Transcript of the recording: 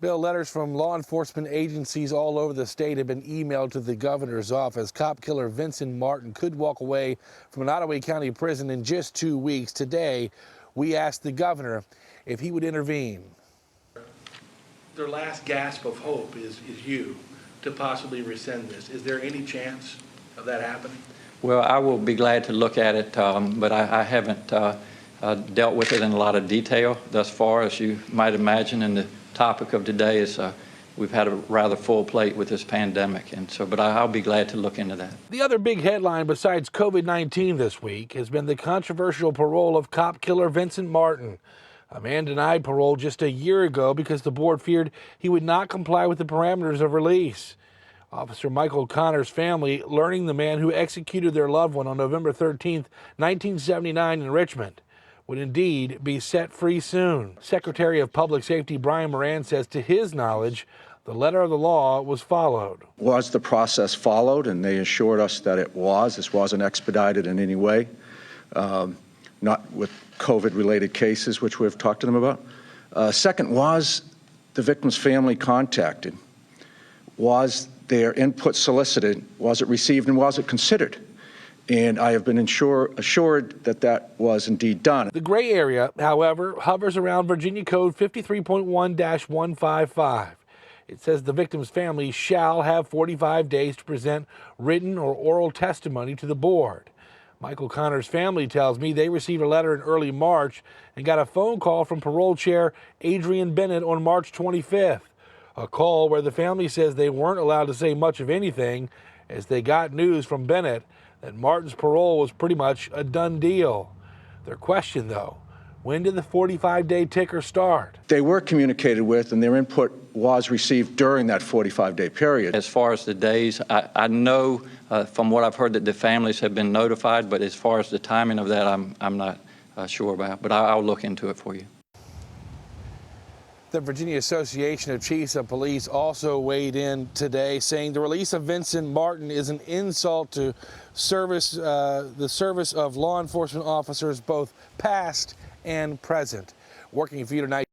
Bill, letters from law enforcement agencies all over the state have been emailed to the governor's office. Cop killer Vincent Martin could walk away from an Nottoway County prison in just 2 weeks. Today, we asked the governor if he would intervene. Their last gasp of hope is you to possibly rescind this. Is there any chance of that happening? Well, I will be glad to look at it, but I haven't dealt with it in a lot of detail thus far. As you might imagine, and the topic of today is we've had a rather full plate with this pandemic, and so, but I'll be glad to look into that. The other big headline besides COVID-19 this week has been the controversial parole of cop killer Vincent Martin. A man denied parole just a year ago because the board feared he would not comply with the parameters of release. Officer Michael Connors' family learning the man who executed their loved one on November 13, 1979 in Richmond would indeed be set free soon. Secretary of Public Safety Brian Moran says to his knowledge, the letter of the law was followed. Was the process followed? And they assured us that it was. This wasn't expedited in any way, not with COVID-related cases, which we've talked to them about. Second, was the victim's family contacted? Was their input solicited? Was it received, and was it considered? And I have been assured that that was indeed done. The gray area, however, hovers around Virginia Code 53.1-155. It says the victim's family shall have 45 days to present written or oral testimony to the board. Michael Connors' family tells me they received a letter in early March and got a phone call from parole chair Adrian Bennett on March 25th. A call where the family says they weren't allowed to say much of anything as they got news from Bennett that Martin's parole was pretty much a done deal. Their question, though, when did the 45-day ticker start? They were communicated with, and their input was received during that 45-day period. As far as the days, I know from what I've heard that the families have been notified, but as far as the timing of that, I'm not sure about, but I'll look into it for you. The Virginia Association of Chiefs of Police also weighed in today, saying the release of Vincent Martin is an insult to the service of law enforcement officers, both past and present. Working for you tonight.